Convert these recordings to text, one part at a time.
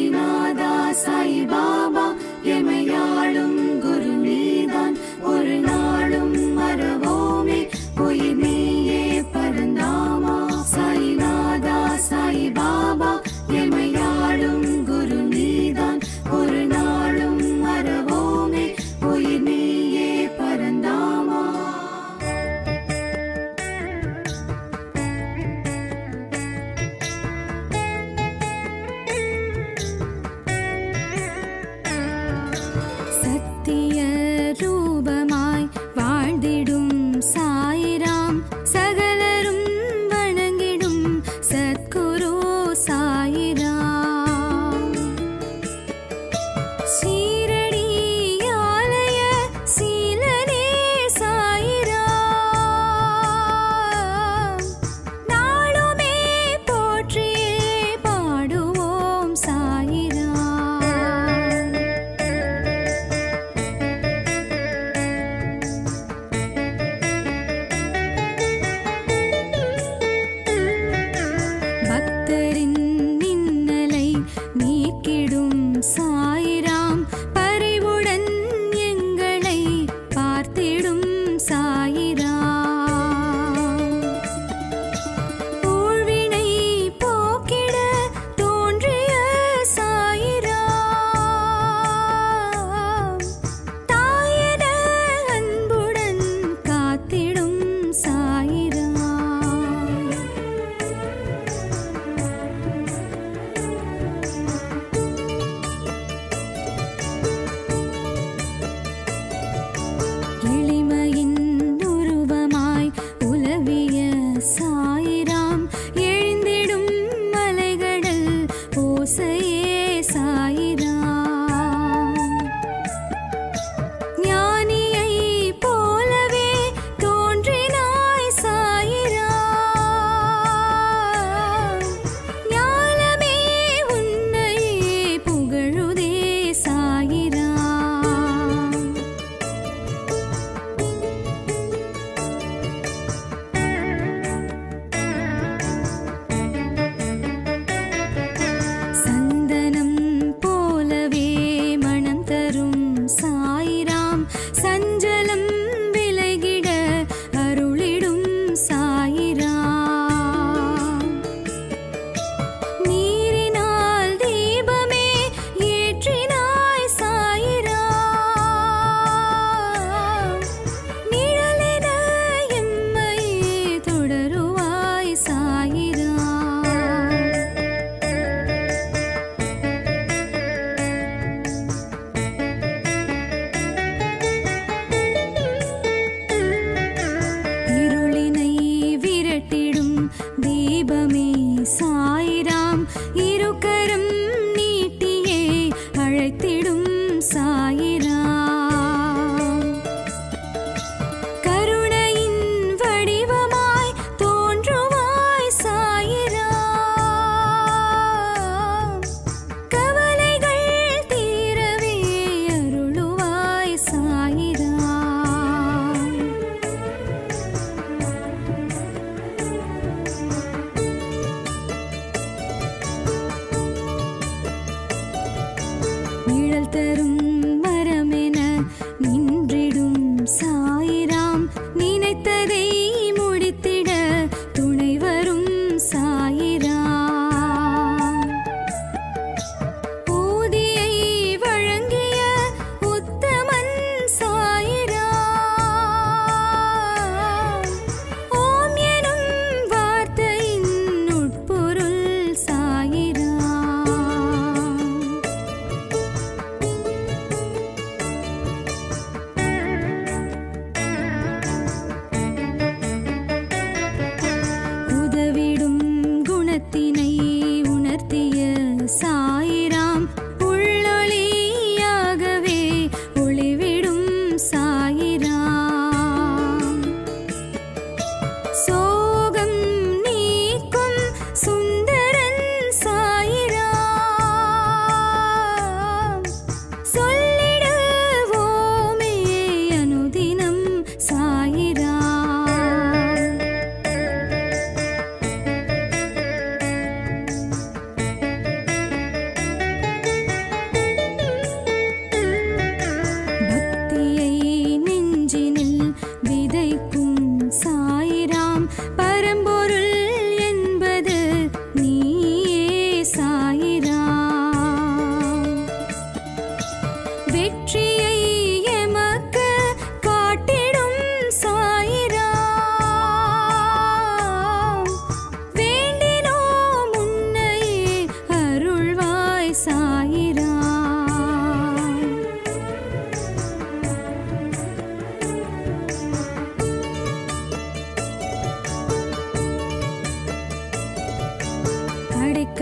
சாய்நாதா சாய் பாபா எமையாளும் குரு நீதான் ஒரு நாளும் மறவோமே உயிர் நீயே பரந்தாமா சாய்நாதா சாய் பாபா எமையாளும் குரு நீதான் ஒரு நாளும் மறவோமே உயிர் நீயே பரந்தாமா.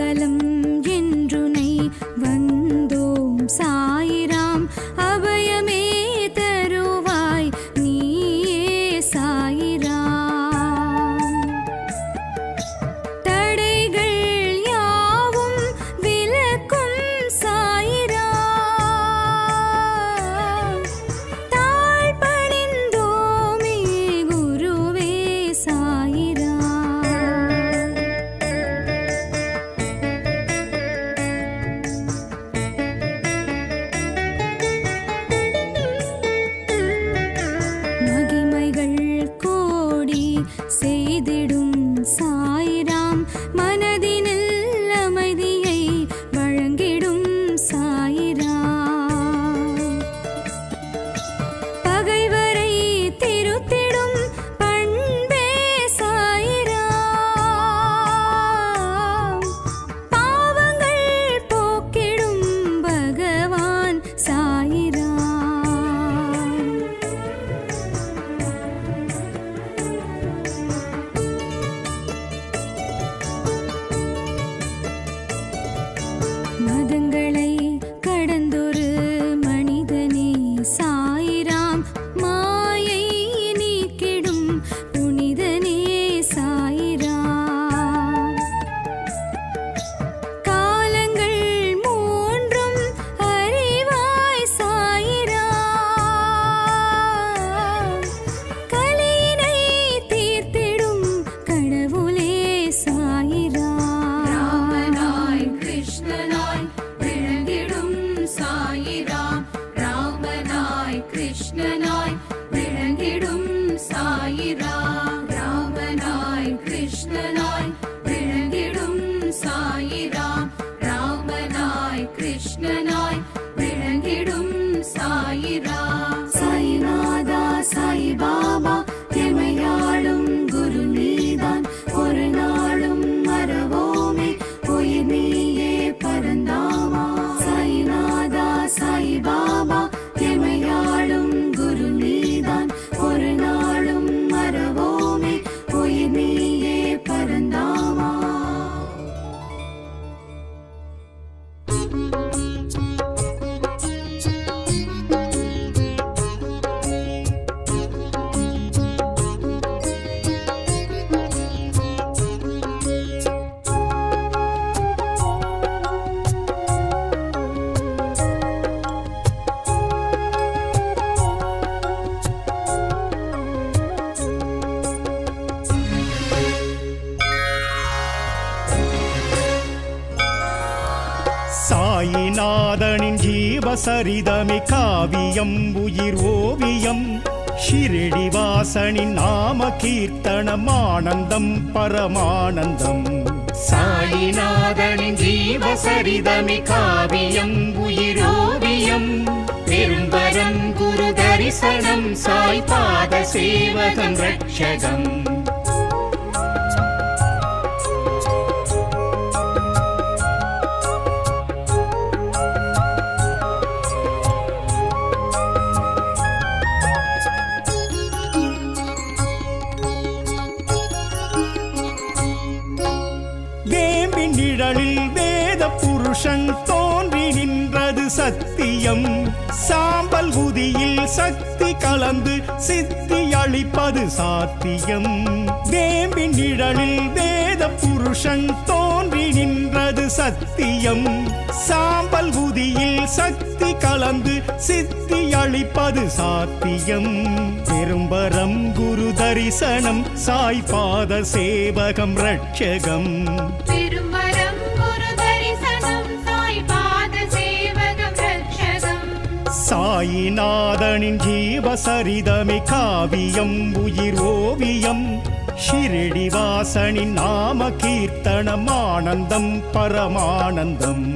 அடைக்கலம் என்றுனை வந்தோம் சாயிராம் அபயமே தருவாய் நீயே சாயிராம் தடைகள் யாவும் விலக்கும் சாயிராம் தாழ் பணிந்தோமே குருவே சாயிராம் மகிமைகள் கோடி செய்திடும் சாயிராம் மனதினில் அமைதியை வழங்கிடும் சாயிராம் பகைவரை திருத்திடும் பண்பே சாயிராம் பாவங்கள் போக்கிடும் பகவான் சாயிராம் மதங்களை கடந்தொரு மனிதனே சாயிராம் மாயை நீக்கிடும் புனிதனே சாயிராம் காலங்கள் மூன்றும் அறிவாய் சாயிராம் கலியினை தீர்த்திடும் கடவுளே சாயிராம் ராமனாய் கிருஷ்ணனாய் விளங்கிடும் சாயிராம் ராமனாய் கிருஷ்ணனாய் விளங்கிடும் சாயிராம் ராமனாய் கிருஷ்ணனாய் விளங்கிடும் சாயிராம் ராமனாய் கிருஷ்ணனாய் விளங்கிடும் சாயிராம் சாயிநாதா சாய் பாபா எமையாளும் குரு நீதான் ஒரு நாளும் மறவோமே உயிர் நீயே பரந்தாமா சாயிநாதா சாய் பாபா எமையாளும் குரு நீதான் ஒரு நாளும் மறவோமே உயிர் நீயே பரந்தாமா சாயிநாதனின் ஜீவசரிதமே காவியம் உயிர் ஓவியம் ஷிரடி வாசனின் நாம கீர்த்தனம் ஆனந்தம் பரமானந்தம் சாயிநாதனின் ஜீவசரிதமே காவியம் உயிர் ஓவியம் பெரும்பரம் குரு தரிசனம் சாய் பாத சேவகம் ரட்சகம் வேம்பின் நிழலில் வேத புருஷன் தோன்றி நின்றது சத்தியம் சாம்பல் உதியில் சக்தி கலந்து சித்தி அளிப்பது சாத்தியம் வேம்பின் நிழலில் வேத புருஷன் தோன்றி நின்றது சத்தியம் சாம்பல் உதியில் சக்தி கலந்து சித்தி அளிப்பது சாத்தியம் பெரும்பரம் குரு தரிசனம் சாய் பாத சேவகம் ரட்சகம் பெரும்பரம் குரு தரிசனம் சாய் பாத சேவகம் ரட்சகம் சாயிநாதனின் ஜீவசரிதமே காவியம் உயிர் ஓவியம் ஷிரடி வாசனின் நாம கீர்த்தனம் ஆனந்தம் பரமானந்தம்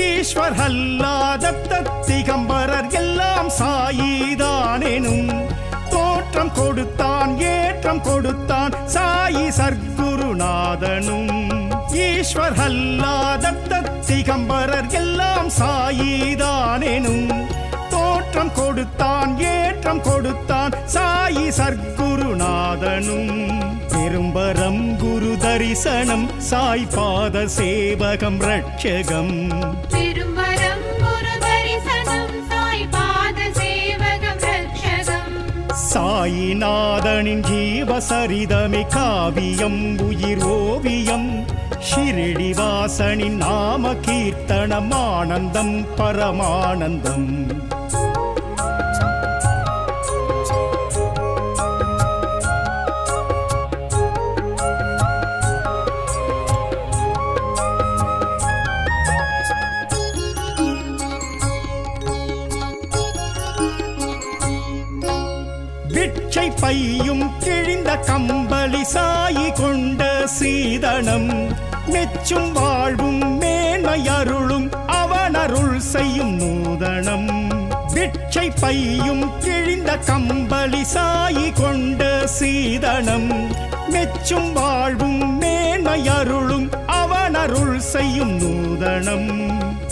ஈஸ்வர் அல்லாத திகம்பரர் எல்லாம் சாயிதானெனும் தோற்றம் கொடுத்தான் ஏற்றம் கொடுத்தான் சாயி சர்க்குரு ஈஸ்வர் அல்லாத திகம்பரர் எல்லாம் சாயிதானெனும் தோற்றம் கொடுத்தான் ஏற்றம் கொடுத்தான் சாயி சர்க்குருநாதனும் பெரும்பரம் குரு தரிசனம் சாய் பாத சேவகம் ரட்சகம் திரும்பரம் குரு தரிசனம் சாய் பாத சேவகம் ரட்சகம் சாயிநாதனின் ஜீவசரிதமே காவியம் உயிர் ஓவியம் ஷிரடிவாசனின் நாம கீர்த்தனம் ஆனந்தம் பரமானந்தம் பிட்சை பையும் கிழிந்த கம்பளி சாயி கொண்ட சீதனம் மெச்சும் வாழ்வும் மேன்மை அருளும் அவன் அருள் செய்யும் நூதனம் பிட்சை பையும் கிழிந்த கம்பளி சாயி கொண்ட சீதனம் மெச்சும் வாழ்வும் மேன்மை அருளும் அவன் அருள் செய்யும் நூதனம்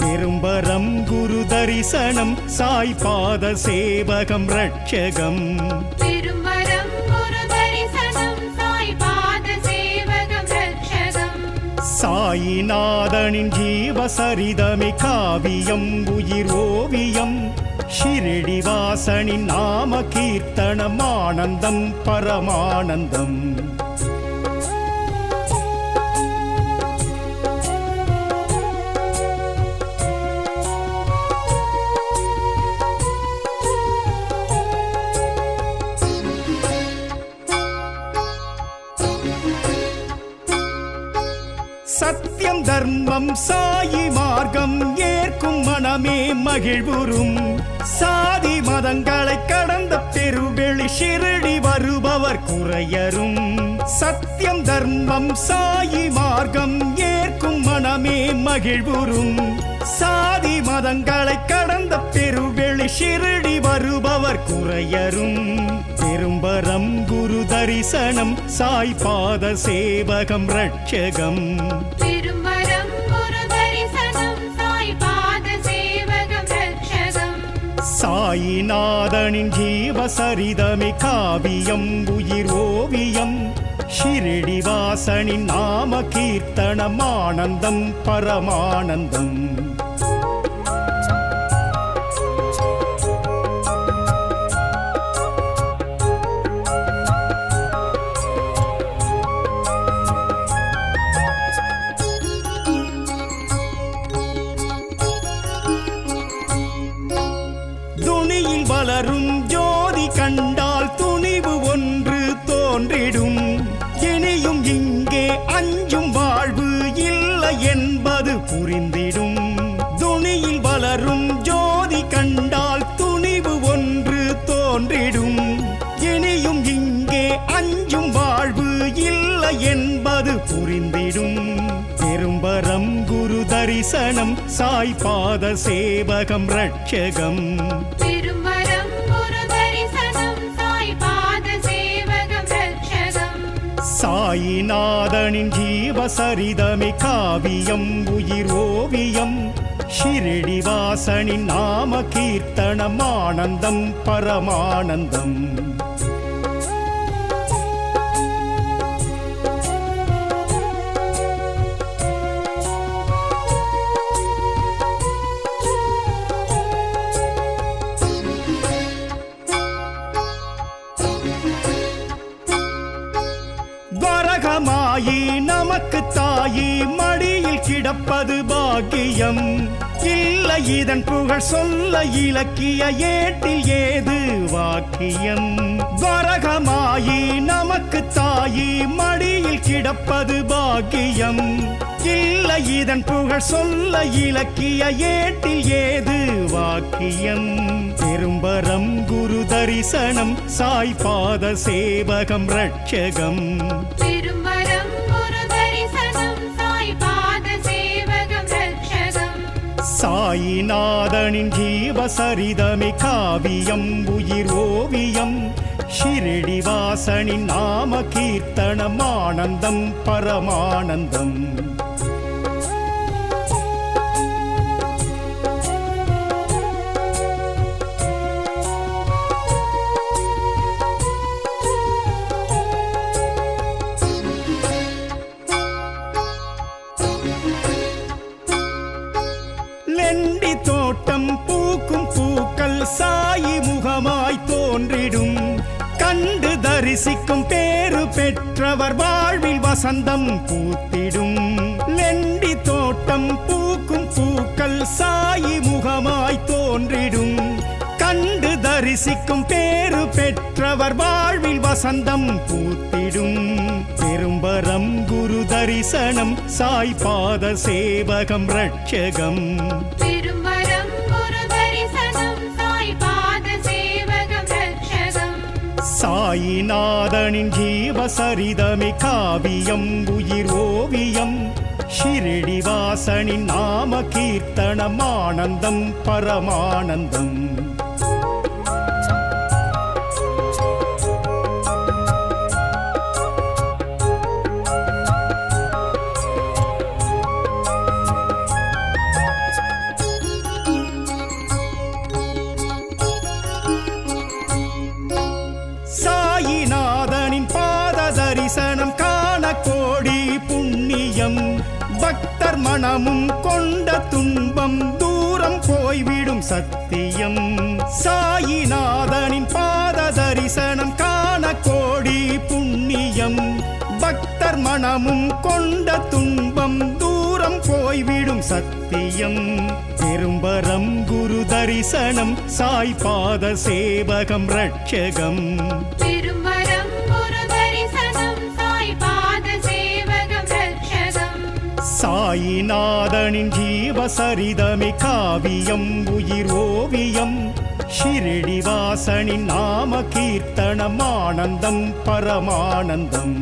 பெரும்பரம் குரு தரிசனம் சாய் பாத சேவகம் ரட்சகம் திரும்பரம் குரு தரிசனம் சாய் பாத சேவகம் ரட்சகம் சாயிநாதனின் ஜீவசரிதமே காவியம் உயிர் ஓவியம் ஷிரடிவாசனின் நாம கீர்த்தனம் ஆனந்தம் பரமானந்தம் சத்தியம் தர்மம் சாயி மார்க்கம் ஏற்கும் மனமே மகிழ்வுறும் சாதி மதங்களை கடந்த பெருவெளி ஷிரடி வருபவர் குறையரும் சத்தியம் தர்மம் சாயி மார்க்கம் ஏற்கும் மனமே மகிழ்வுறும் சாதி மதங்களை கடந்த பெருவெளி ஷிரடி வருபவர் குறையரும் பெரும்பரம் குரு தரிசனம் சாய் பாத சேவகம் ரட்சகம் திரும்பரம் குரு தரிசனம் சாய் பாத சேவகம் ரட்சகம் சாயிநாதனின் ஜீவசரிதமே காவியம் உயிர் ஓவியம் ஷிரடிவாசனின் நாம கீர்த்தனம் ஆனந்தம் பரமானந்தம் துணியில் வளரும் ஜோதி கண்டால் துணிவு ஒன்று தோன்றிடும் இனியும் இங்கே அஞ்சும் வாழ்வு இல்லை என்பது புரிந்திடும் துணியில் வளரும் ஜோதி கண்டால் துணிவு ஒன்று தோன்றிடும் இனியும் இங்கே அஞ்சும் வாழ்வு இல்லை என்பது புரிந்திடும் பெரும்பரம் குரு தரிசனம் சாய் பாத சேவகம் ரட்சகம் திரும்பரம் குரு தரிசனம் சாய் பாத சேவகம் ரட்சகம் சாயிநாதனின் ஜீவசரிதமே காவியம் உயிர் ஓவியம் ஷிரடிவாசனின் நாம கீர்த்தனம் ஆனந்தம் பரமானந்தம் வரகமாயி நமக்கு தாயி மடியில் கிடப்பது பாக்கியம் இல்லை இதன் புகழ் சொல்ல இலக்கிய ஏட்டில் ஏது வாக்கியம் வரகமாயி நமக்கு தாயி மடியில் கிடப்பது பாக்கியம் இல்லை இதன் புகழ் சொல்ல இலக்கிய ஏட்டில் ஏது வாக்கியம் பெரும்பரம் குரு தரிசனம் சாய் பாத சேவகம் ரட்சகம் திரும்பரம் குரு தரிசனம் சாய் பாத சேவகம் ரட்சகம் சாயிநாதனின் ஜீவசரிதமே காவியம் உயிர் ஓவியம் ஷிரடிவாசனின் நாம கீர்த்தனம் ஆனந்தம் பரமானந்தம் கண்டு தரிசிக்கும் பேரு பெற்றவர் வாழ்வில் வசந்தம் பூத்திடும். லெண்டி தோட்டம் பூக்கும் பூக்கள் சாயி முகமாய் தோன்றிடும். கண்டு தரிசிக்கும் பேரு பெற்றவர் வாழ்வில் வசந்தம் பூத்திடும். பெரும்பரம் குரு தரிசனம் சாய் பாத சேவகம் ரட்சகம். பெரும்பரம் குரு தரிசனம் சாய் பாத சேவகம் ரட்சகம். சாயிநாதனின் ஜீவசரிதமே காவியம் உயிர் ஓவியம். ஷிரடிவாசனின் நாம கீர்த்தனம் ஆனந்தம் பரமானந்தம். சாயிநாதனின் பாத தரிசனம் காண கோடி புண்ணியம். பக்தர் மனமும் கொண்ட துன்பம் தூரம் போய்விடும் சத்தியம். சாயிநாதனின் பாத தரிசனம் காண கோடி புண்ணியம். பக்தர் மனமும் கொண்ட துன்பம் தூரம் போய்விடும் சத்தியம். பெரும்பரம் குரு தரிசனம் சாய் பாத சேவகம் ரட்சகம். பெரும்பரம் குரு தரிசனம் சாய் பாத சேவகம் ரட்சகம். சாயிநாதனின் ஜீவசரிதமே காவியம் உயிர் ஓவியம். ஷிரடிவாசனின் நாம கீர்த்தனம் ஆனந்தம் பரமானந்தம்.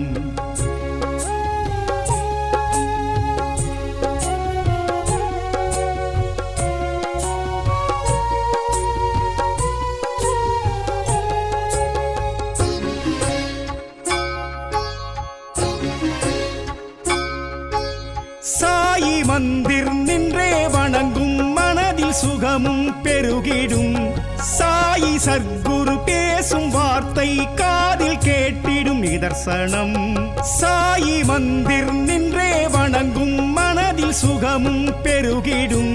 சாயி மந்திர் நின்றே வணங்கும் மனதில் சுகமும் பெருகிடும். சாயி சர்க்குரு பேசும் வார்த்தை காதில் கேட்டிடும் நிதர்சனம். சாயி மந்திர் நின்றே வணங்கும் மனதில் சுகமும் பெருகிடும்.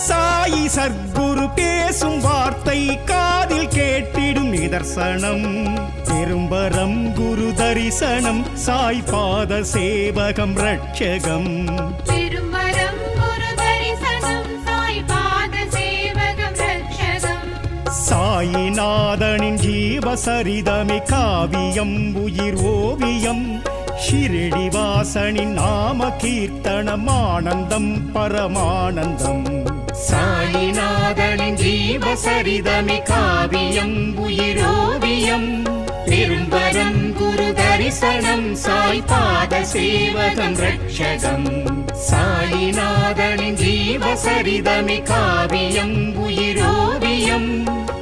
சாயி சர்க்குரு பேசும் வார்த்தை காதில் கேட்டிடும் நிதர்சனம். பெரும்பரம் குரு தரிசனம் சாய் பாத சேவகம் ரட்சகம். பெரும்பரம் குரு தரிசனம் சாய் பாத சேவகம் ரட்சகம். சாயிநாதனின் ஜீவசரிதமே காவியம் உயிர் ஓவியம். ஷிரடிவாசனின் நாம கீர்த்தனம் ஆனந்தம் பரமானந்தம். சாயிநாதனின் ஜீவசரிதமே காவியம் உயிர் ஓவியம். பெரும்பரம் குரு தரிசனம் சாய் பாத சேவகம் ரட்சகம். சாயிநாதனின் ஜீவசரிதமே காவியம் உயிர் ஓவியம்.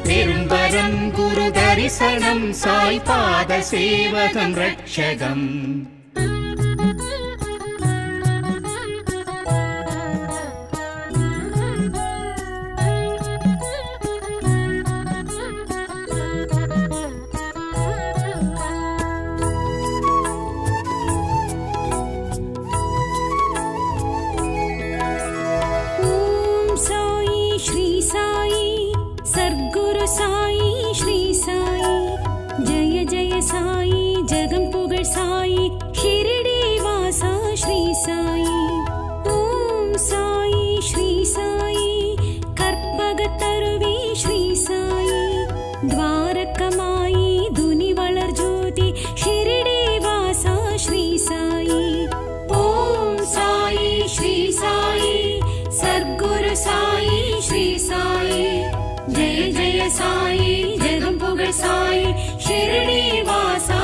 பெரும்பரம் குரு தரிசனம் சாய் பாத சேவகம் ரட்சகம். சாயி ஸ்ரீ சாயி ஜெய ஜெய சாயி ஜெகம் புகழ் சாயி ஷிரடி வாசா ஸ்ரீ சாயி. ஓம் சாயி ஸ்ரீ சாயி கற்பகத்தருவி ஸ்ரீ சாயி துவாரகமாயி துனி வளர் ஜோதி ஷிரடி வாசா ஸ்ரீ சாயி. ஓம் சாயி ஸ்ரீ சாயி சர்க்குரு சாயி ஸ்ரீ சாயி ஜெய ஜெய சாயி ஜெகம் புகழ் சாயி ஷிரடி வாசா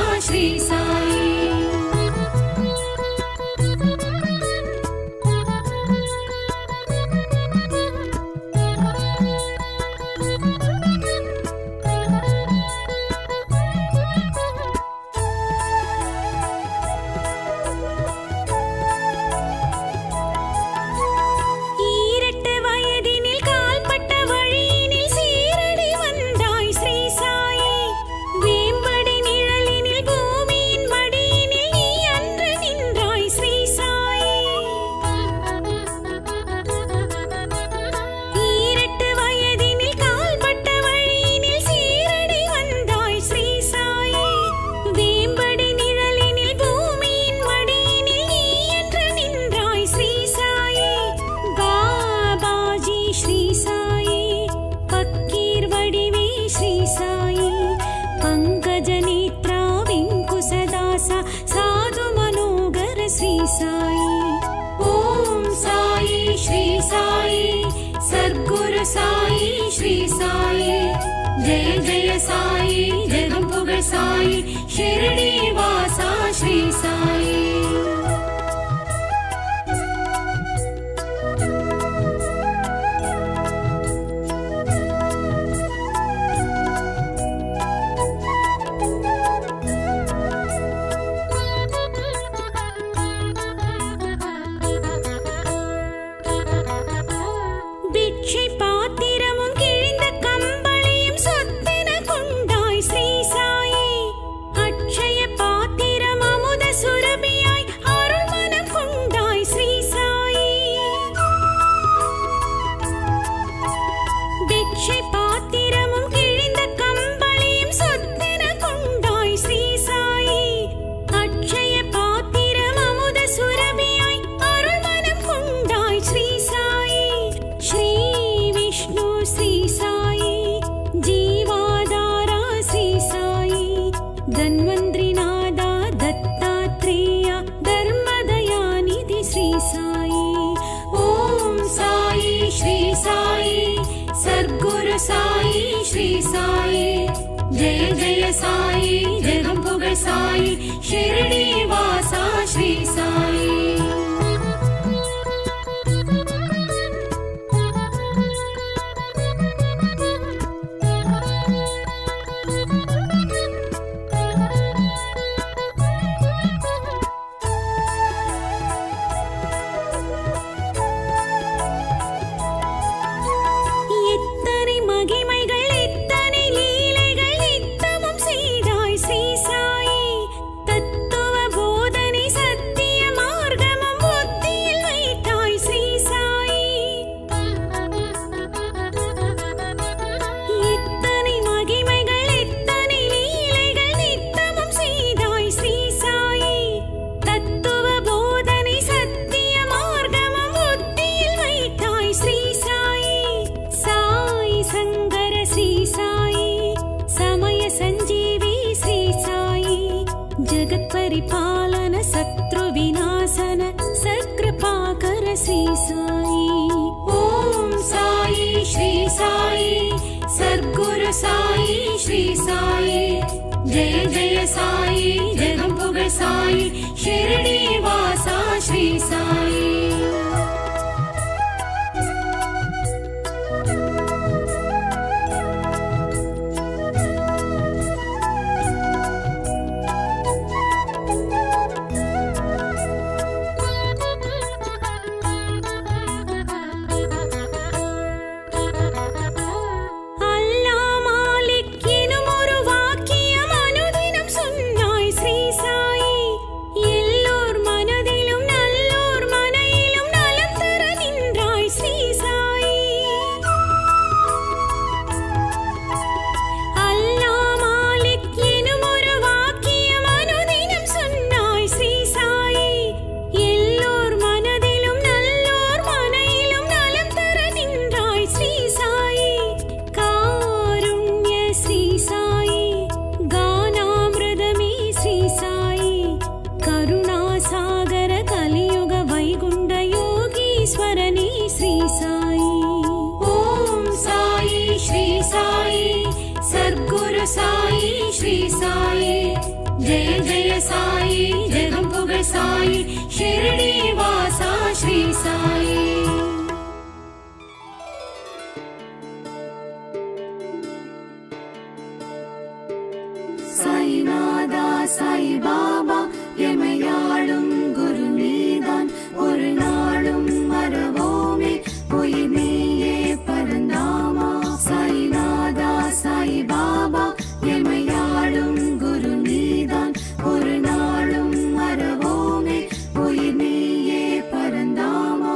साई शिरडी वासा श्री साई ഭിക്ഷை பாத்திரமும் கிழிந்த கம்பளியும் சொத்தென கொண்டாய் ஸ்ரீ சாயி அட்சய பாத்திரம் அமுத சுரபியாய் அருள் மனம் கொண்டாய் ஸ்ரீ சாயி ഭിക്ഷை பாத்திரமும் கிழிந்த கம்பளியும் சொத்தென கொண்டாய் ஸ்ரீ சாயி அட்சய பாத்திரம் அமுத சுரபியாய் அருள் மனம் கொண்டாய் ஸ்ரீ சாயி श्री विष्णु श्री साई जीवाधारा श्री साई धन्वन्त्रिनादा दत्तात्रेय धर्मदयानिधि श्री साई ओम साई श्री साई सद्गुरु साई श्री साई जय जय साई जगं पुगळ साई शिरडी वासा श्री साई எத்தனை மகிமைகள் எத்தனை லீலைகள் நித்தமும் செய்தாய் ஸ்ரீ சாயி தத்துவ போதனை சத்திய மார்க்கமும் புத்தியில் வைத்தாய் ஸ்ரீ சாயி எத்தனை மகிமைகள் எத்தனை லீலைகள் நித்தமும் செய்தாய் ஸ்ரீ சாயி தத்துவ போதனை சத்திய மார்க்கமும் புத்தியில் வைத்தாய் ஸ்ரீ சாயி साई संगर श्री साई समय संजीवी श्री साई जगत परिपालन शत्रु विनाशन सत्कृपाकर श्री साई ओम साई श्री साई सद्गुरु साई श्री साई जय जय साई जगं पुगळ साई शिरडी वासा श्री साई அல்லா மாலிக் எனும் ஒரு வாக்கியம் அனுதினம் சொன்னாய் ஸ்ரீ சாயி எல்லோர் மனதிலும் நல்லோர் மனையிலும் நலம் தர நின்றாய் ஸ்ரீ சாயி அல்லா மாலிக் எனும் ஒரு வாக்கியம் அனுதினம் சொன்னாய் ஸ்ரீ சாயி எல்லோர் மனதிலும் நல்லோர் மனையிலும் நலம் தர நின்றாய் ஸ்ரீ சாயி காருண்ய ஸ்ரீ சாயி கானாமிருதமே ஸ்ரீ சாயி கருணாசாகர கலியுக வைகுண்ட யோகீஸ்வரனே ஸ்ரீ சாயி ஓம் சாயி ஸ்ரீ சாயி சத்குரு சாயி ஸ்ரீ சாயி ஜெய ஜெய சாயி ஜெகம் புகழ் சாயி शिरडी वासा श्री साई साई नादा साई बाबा எமையாளும் குரு நீதான் ஒரு நாளும் மறவோமே உயிர் நீயே பரந்தாமா சாய் நாதா சாய் பாபா எமையாளும் குரு நீதான் ஒரு நாளும் மறவோமே உயிர் நீயே பரந்தாமா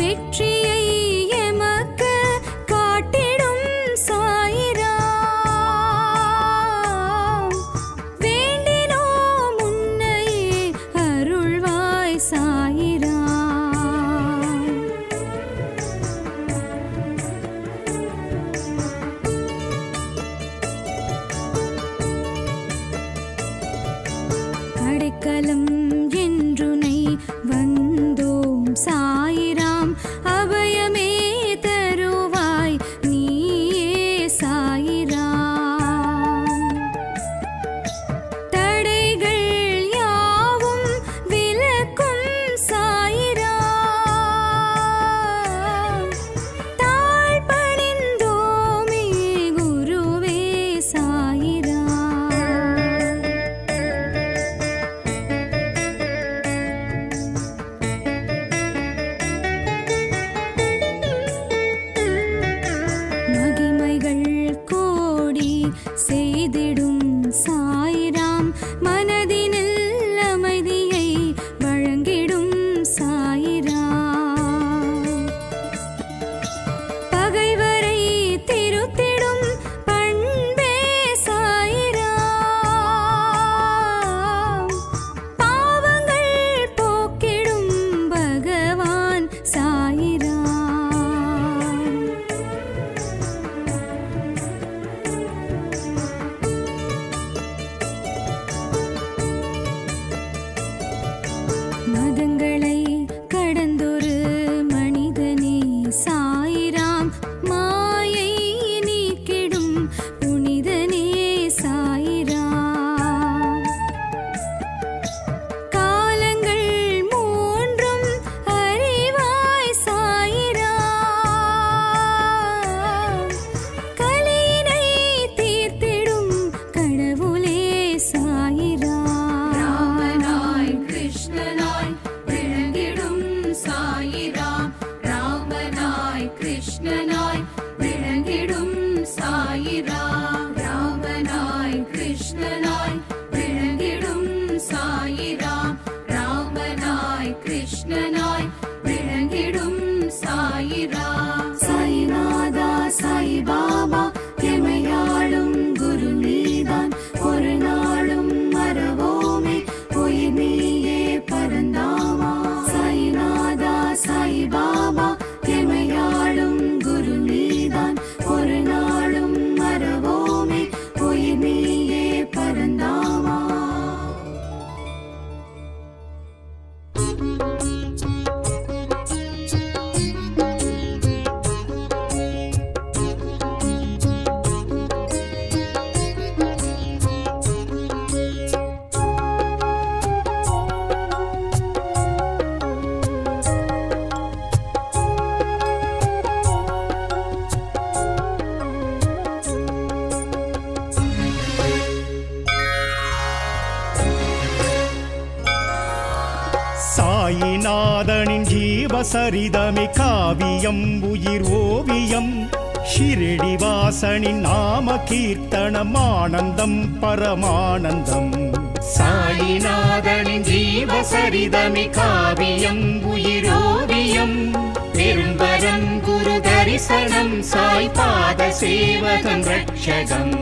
வெற்றியை எமக்கு காட்டிடும் சாயிராம். வேண்டினோம் உன்னையே அருள்வாய் சாயிராம். அடைக்கலம் என்றுனை வந்தோம் சாயிராம். அபயமே தருவாய் நீயே சாயிராம். தடைகள் யாவும் விலக்கும் சாயிராம். தாழ் பணிந்தோமே குருவே சாயிராம். மகிமைகள் கோடி செய்திடும் சாயிராம். மனதினில் அமைதியை வழங்கிடும் சாயிராம். பகைவரை திருத்திடும் பண்பே சாயிராம். பாவங்கள் போக்கிடும் பகவான் சாயிராம். மதங்களை கடந்தொரு மனிதனே சாயிராம். மாயை நீக்கிடும் புனிதனே சாயிராம். காலங்கள் மூன்றும் அறிவாய் சாயிராம். கலியினை தீர்த்திடும் கடவுளே சாயிராம். ராமனாய் கிருஷ்ணனாய் விளங்கிடும் சாயிராம். ராமனாய் கிருஷ்ணனாய் விளங்கிடும் சாயிராம். ராமனாய் கிருஷ்ணனாய் விளங்கிடும் சாயிராம். ராமனாய் கிருஷ்ணனாய் விளங்கிடும் சாயிராம். சாயிநாதா சாய் பாபா எமையாளும் குரு நீதான். ஒரு நாளும் மறவோமே உயிர் நீயே பரந்தாமா. சாயிநாதா சாய் பாபா எமையாளும் குரு நீதான். ஒரு நாளும் மறவோமே உயிர் நீயே பரந்தாமா. சாயிநாதனின் ஜீவசரிதமே காவியம் உயிர் ஓவியம். ஷிரடி வாசனின் நாம கீர்த்தனம் ஆனந்தம் பரமானந்தம். சாயிநாதனின் ஜீவசரிதமே காவியம் உயிர் ஓவியம். பெரும்பரம் குரு தரிசனம் சாய் பாத சேவகம் ரட்சகம்.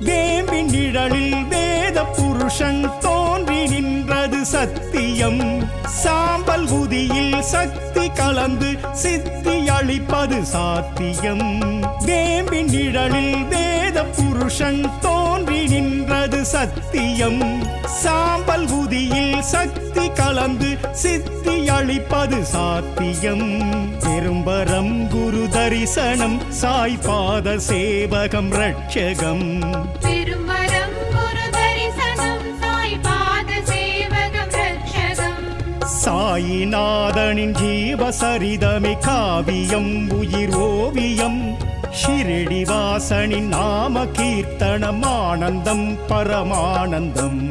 வேம்பின் நிழலில் வேத புருஷன் தோன்றி நின்றது சத்தியம். சாம்பல் உதியில் சக்தி கலந்து சித்தி அளிப்பது சாத்தியம். வேம்பின் நிழலில் வேத புருஷன் தோன்றி நின்றது சத்தியம். சாம்பல் உதியில் சக்தி கலந்து சித்தி அளிப்பது சாத்தியம். பெரும்பரம் குரு தரிசனம் சாய் பாத சேவகம் ரட்சகம். பெரும்பரம் குரு தரிசனம் சாய் பாத சேவகம் ரட்சகம். சாயிநாதனின் ஜீவசரிதமே காவியம் உயிர் ஓவியம். ஷிரடி வாசனின் நாம கீர்த்தனம் ஆனந்தம் பரமானந்தம்.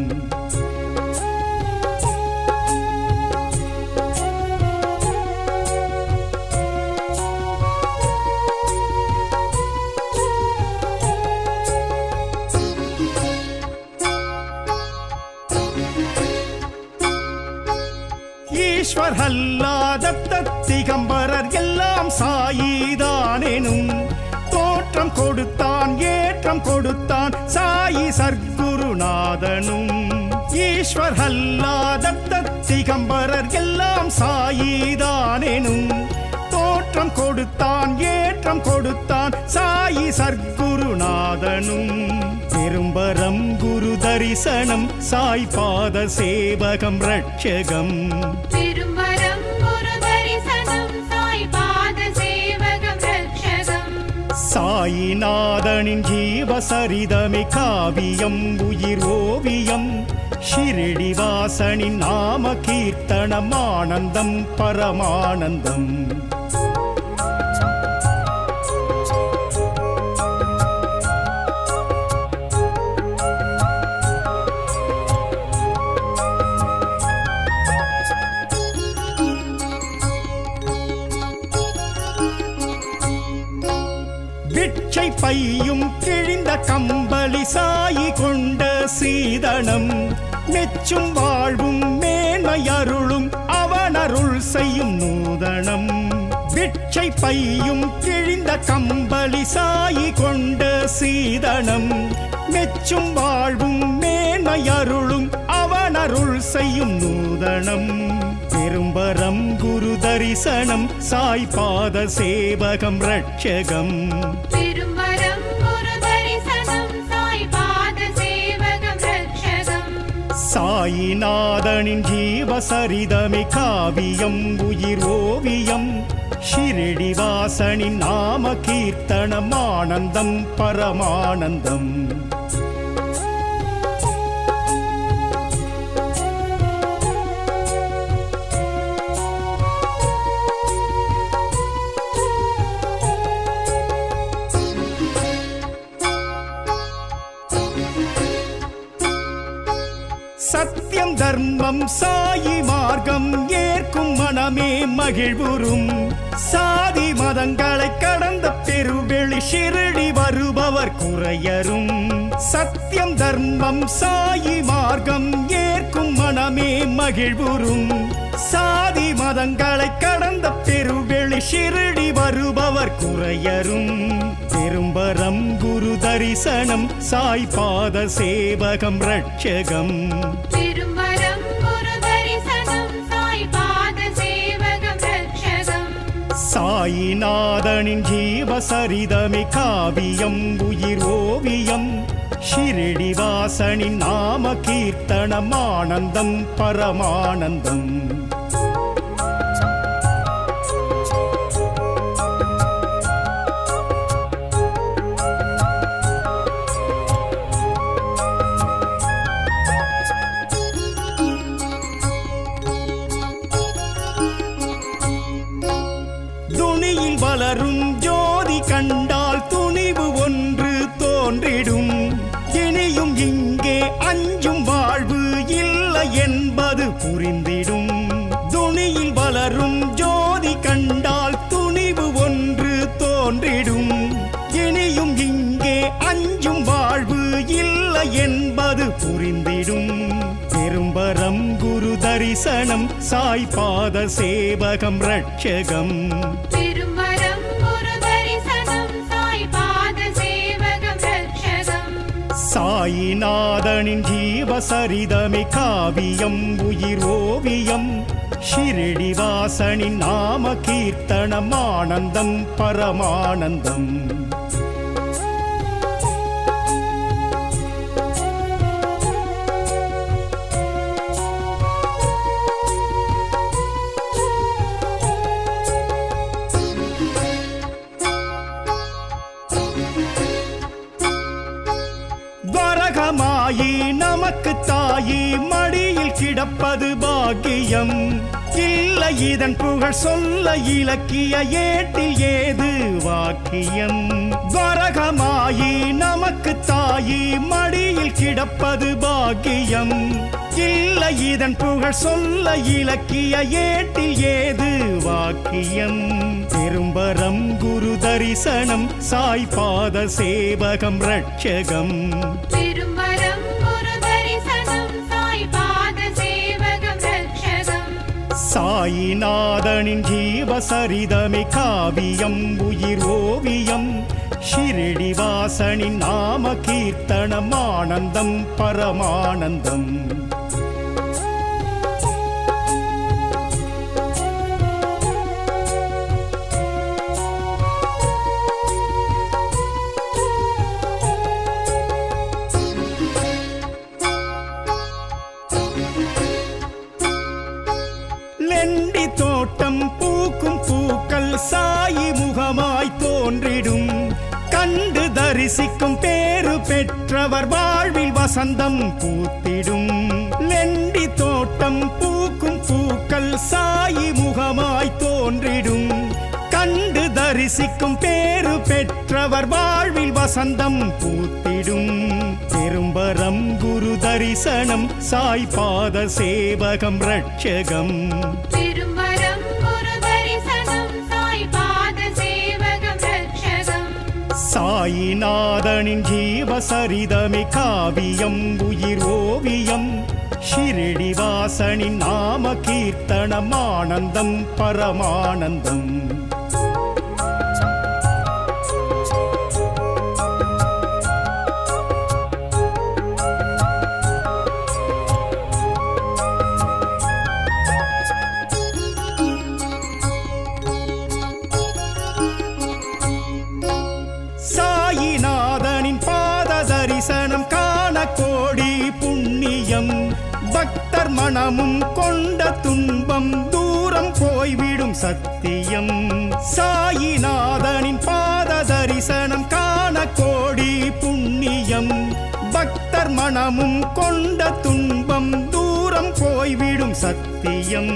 ஈஸ்வர் அல்லாத திகம்பரர் எல்லாம் சாயிதானெனும் தோற்றம் கொடுத்தான் ஏற்றம் கொடுத்தான் சாயி சர்க்குருநாதனும் ஈஸ்வர் அல்லாத திகம்பரர் எல்லாம் சாயிதானெனும் தோற்றம் கொடுத்தான் ஏற்றம் கொடுத்தான் சாயி சர்க்குருநாதனும் பெரும்பரம் குரு தரிசனம் சாய் பாத சேவகம் ரட்சகம் திரும்பரம் குரு தரிசனம் சாய் பாத சேவகம் ரட்சகம் சாயிநாதனின் ஜீவசரிதமே காவியம் உயிர் ஓவியம் ஷிரடிவாசனின் நாம கீர்த்தனம் ஆனந்தம் பரமானந்தம் பிட்சை பையும் கிழிந்த கம்பளி சாயி கொண்ட சீதனம் மெச்சும் வாழ்வும் மேன்மை அருளும் அவனருள் செய்யும் நூதனம் பிட்சை பையும் கிழிந்த கம்பளி சாயி கொண்ட சீதனம் மெச்சும் வாழ்வும் மேன்மை அருளும் அவனருள் செய்யும் நூதனம் பெரும்பரம் குரு தரிசனம் சாய் பாத சேவகம் ரட்சகம் திரும்பரம் குரு தரிசனம் சாய் பாத சேவகம் ரட்சகம் சாயிநாதனின் ஜீவசரிதமே காவியம் உயிர் ஓவியம் ஷிரடிவாசனின் நாம கீர்த்தனம் ஆனந்தம் பரமானந்தம் சத்தியம் தர்மம் சாயி மார்க்கம் ஏற்கும் மனமே மகிழ்வுறும் சாதி மதங்களை கடந்த பெருவெளி ஷிரடி வருபவர் குறையரும் சத்தியம் தர்மம் சாயி மார்க்கம் ஏற்கும் மனமே மகிழ்வுறும் சாதி மதங்களை கடந்த பெருவெளி ஷிரடி வருபவர் குறையரும் பெரும்பரம் குரு தரிசனம் சாய் பாத சேவகம் ரட்சகம் திரும்பரம் குரு தரிசனம் சாய் பாத சேவகம் ரட்சகம் சாயிநாதனின் ஜீவசரிதமே காவியம் உயிர் ஓவியம் ஷிரடிவாசனின் நாம கீர்த்தனம் ஆனந்தம் பரமானந்தம் துணியில் வளரும் ஜோதி கண்டால் துணிவு ஒன்று தோன்றிடும் இனியும் இங்கே அஞ்சும் வாழ்வு இல்லை என்பது புரிந்திடும் துணியில் வளரும் ஜோதி கண்டால் துணிவு ஒன்று தோன்றிடும் இனியும் இங்கே அஞ்சும் வாழ்வு இல்லை என்பது புரிந்திடும் பெரும்பரம் குரு தரிசனம் சாய் பாத சேவகம் ரட்சகம் திரும்பரம் குரு தரிசனம் சாய் பாத சேவகம் ரட்சகம் சாயிநாதனின் ஜீவசரிதமே காவியம் உயிர் ஓவியம் ஷிரடிவாசனின் நாம கீர்த்தனம் ஆனந்தம் பரமானந்தம் வரகமாயி நமக்கு தாயி மடியில் கிடப்பது பாக்கியம் இல்லை இதன் புகழ் சொல்ல இலக்கிய ஏட்டில் ஏது வாக்கியம் வரகமாயி நமக்கு தாயி மடியில் கிடப்பது பாக்கியம் இல்லை இதன் புகழ் சொல்ல இலக்கிய ஏட்டில் ஏது வாக்கியம் பெரும்பரம் குரு தரிசனம் சாய் பாத சேவகம் ரட்சகம் திரும்பரம் குரு தரிசனம் சாய் பாத சேவகம் ரட்சகம் சாயிநாதனின் ஜீவசரிதமே காவியம் உயிர் ஓவியம் ஷிரடிவாசனின் நாம கீர்த்தனம் ஆனந்தம் பரமானந்தம் லெண்டி தோட்டம் பூக்கும் பூக்கள் சாயி முகமாய் தோன்றிடும் கண்டு தரிசிக்கும் பேரு பெற்றவர் வாழ்வில் வசந்தம் பூத்திடும் லெண்டி தோட்டம் பூக்கும் பூக்கள் சாயி முகமாய் தோன்றிடும் கண்டு தரிசிக்கும் பேரு பெற்றவர் வாழ்வில் வசந்தம் பூத்திடும் பெரும்பரம் குரு தரிசனம் சாய் பாத சேவகம் ரட்சகம் பெரும்பரம் குரு தரிசனம் சாய் பாத சேவகம் ரட்சகம் சாயிநாதனின் ஜீவசரிதமே காவியம் உயிர் ஓவியம் ஷிரடிவாசனின் நாம கீர்த்தனம் ஆனந்தம் பரமானந்தம் சாயிநாதனின் பாத தரிசனம் காண கோடி புண்ணியம் பக்தர் மனமும் கொண்ட துன்பம் தூரம் போய்விடும் சத்தியம் சாயிநாதனின் பாத தரிசனம் காண கோடி புண்ணியம் பக்தர் மனமும் கொண்ட துன்பம் தூரம் போய்விடும் சத்தியம்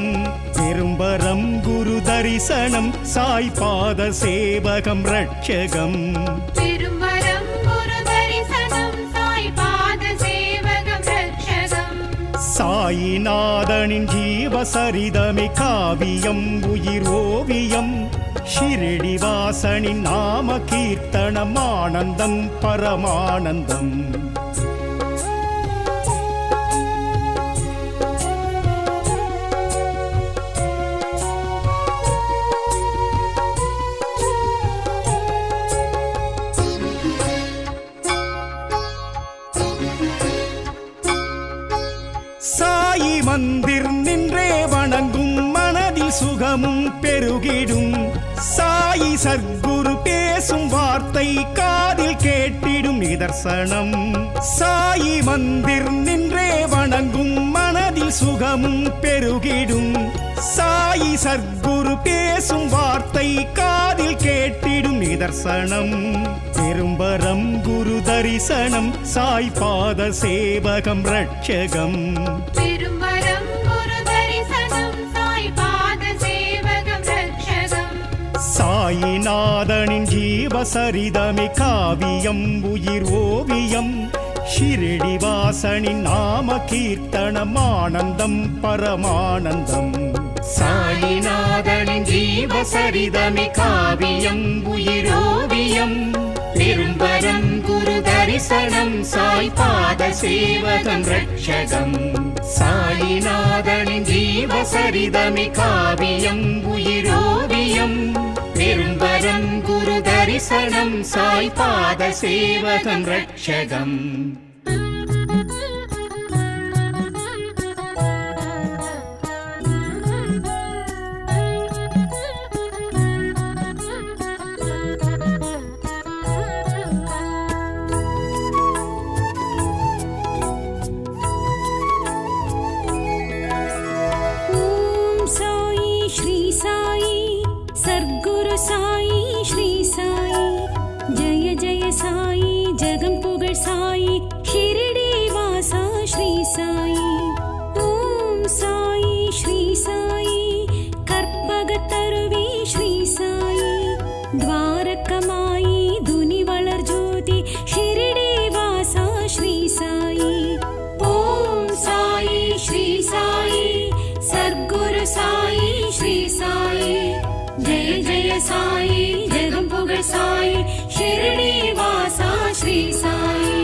பெரும்பரம் குரு தரிசனம் சாய் பாத சேவகம் ரட்சகம் பெரும்பரம் குரு தரிசனம் சாய் பாத சேவகம் ரட்சகம் சாயிநாதனின் ஜீவசரிதமே காவியம் உயிர் ஓவியம் ஷிரடிவாசனின் நாம கீர்த்தனம் ஆனந்தம் பரமானந்தம் சாயி மந்திர் நின்றே வணங்கும் மனதில் சுகமும் பெருகிடும் சாயி சர்க்குரு பேசும் வார்த்தை காதில் கேட்டிடும் நிதர்சனம் சாயி மந்திர் நின்றே வணங்கும் மனதில் சுகமும் பெருகிடும் சாயி சர்க்குரு பேசும் வார்த்தை காதில் கேட்டிடும் நிதர்சனம் பெரும்பரம் குரு தரிசனம் சாய் பாத சேவகம் ரட்சகம் பெரும்பரம் குரு தரிசனம் சாய் பாத சேவகம் ரட்சகம் சாயிநாதனின் ஜீவசரிதமே காவியம் உயிர் ஓவியம் ஷிரடிவாசனின் நாம கீர்த்தனம் ஆனந்தம் பரமானந்தம் சாயிநாதனின் ஜீவசரிதமே காவியம் உயிர் ஓவியம் பெரும்பரம் குரு தரிசனம் சாய் பாத சேவகம் ரட்சகம் சாயிநாதனின் ஜீவசரிதமே காவியம் உயிர் ஓவியம் பெரும்பரம் குரு தரிசனம் சாய் பாத சேவகம் ரட்சகம் साई श्री साई जय जय साई जगम पुगड़ साई शिरडी वासा श्री साई ओम साई श्री साई कर्पगतरुवी श्री साई द्वारकमाई दुनि वलर ज्योति शिरडी वासा श्री साई ओम साई श्री साई सद्गुरु साई श्री साई जय जय साई जगम पुगड़ साई शिरडी वासा श्री साई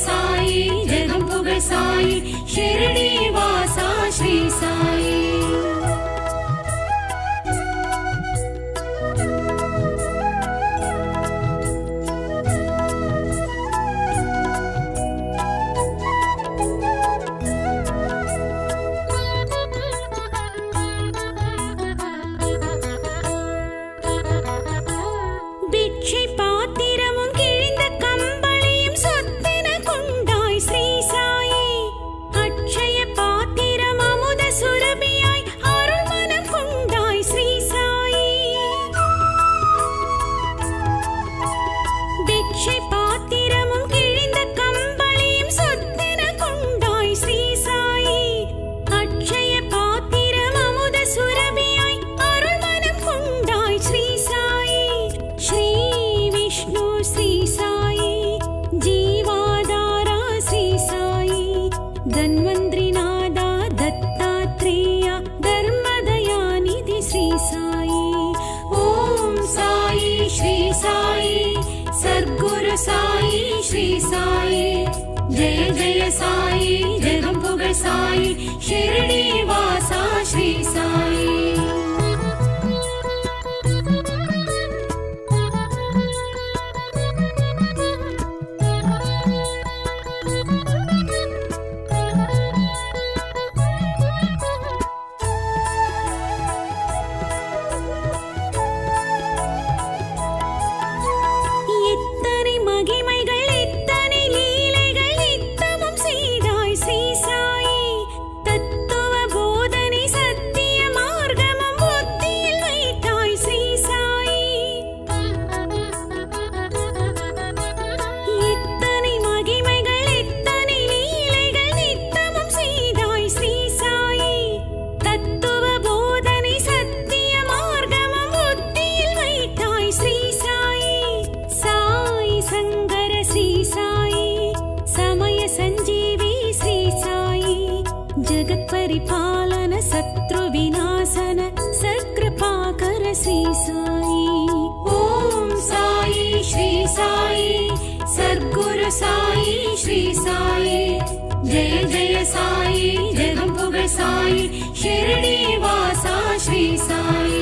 சாயி ஜெகம் புகழ் சாயி ஷிரடி வாசா ஸ்ரீ சாயி. பிட்சை பாத்திரமும் கிழிந்த கம்பளியும் சொத்தென கொண்டாய் ஸ்ரீ சாயி. அட்சய பாத்திரம் அமுத சுரபியாய் அருள் மனம் கொண்டாய் ஸ்ரீ சாயி. பிட்சை பாத்திரமும் கிழிந்த கம்பளியும் சொத்தென கொண்டாய் ஸ்ரீ சாயி. அட்சய பாத்திரம் அமுத சுரபியாய் அருள் மனம் கொண்டாய் ஸ்ரீ சாயி. ஸ்ரீ விஷ்ணு ஸ்ரீ சாயி ஜீவாதாரா ஸ்ரீ சாயி. தன்வந்திரிநாதா தத்தாத்ரேயா தர்மதயாநிதி ஸ்ரீ சாயி. ஓம் சாயி ஸ்ரீ சாயி சர்க்குரு சாயி ஸ்ரீ சாயி. ஜெய ஜெய சாயி ஜெகம் புகழ் சாயி ஷிரடி வாசா ஸ்ரீ சாயி. எத்தனை மகிமைகள் எத்தனை லீலைகள் நித்தமும் செய்தாய் ஸ்ரீ சாயி. தத்துவ போதனை சத்திய மார்க்கமும் புத்தியில் வைத்தாய் ஸ்ரீ சாயி. எத்தனை மகிமைகள் எத்தனை லீலைகள் நித்தமும் செய்தாய் ஸ்ரீ சாயி. தத்துவ போதனை சத்திய மார்க்கமும் புத்தியில் வைத்தாய் ஸ்ரீ சாயி. சாயி சங்கர ஸ்ரீ சாயி சமய சஞ்சீவி ஸ்ரீ சாயி. ஜகத் பரிபாலன சத்ரு விநாசன சத்கிருபாகர ஸ்ரீ சாயி. ஓம் சாயி ஸ்ரீ சாயி சர்க்குரு சாயி ஸ்ரீ சாயி. ஜெய ஜெய சாயி ஜெகம் புகழ் சாயி ஷிரடி வாசா ஸ்ரீ சாயி.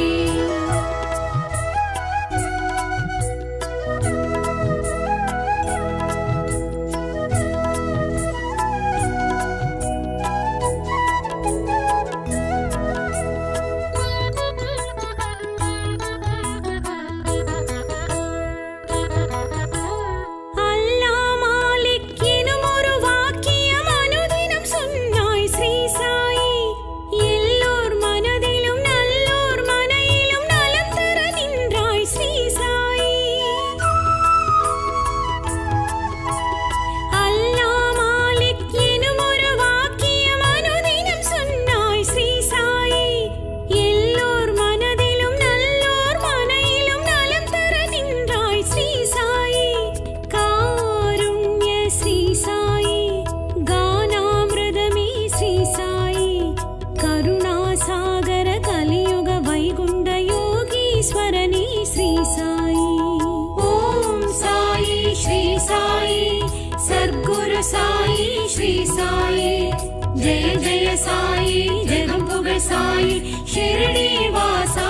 அல்லா மாலிக் எனும் ஒரு வாக்கியம் அனுதினம் சொன்னாய் ஸ்ரீ சாயி. எல்லோர் மனதிலும் நல்லோர் மனையிலும் நலம் தர நின்றாய் ஸ்ரீ சாயி. அல்லா மாலிக் எனும் ஒரு வாக்கியம் அனுதினம் சொன்னாய் ஸ்ரீ சாயி. எல்லோர் மனதிலும் நல்லோர் மனையிலும் நலம் தர நின்றாய் ஸ்ரீ சாயி. காருண்ய ஸ்ரீ சாயி கானாமிருதமே ஸ்ரீ சாயி. கருணாசாகர கலியுக வைகுண்ட யோகீஸ்வரனே ஸ்ரீ சாயி. ஓம் சாயி ஸ்ரீ சாயி சர்க்குரு சாயி ஸ்ரீ சாயி. ஜெய ஜெய சாயி ஜெகம் புகழ் சாயி ஷிரடி வாசா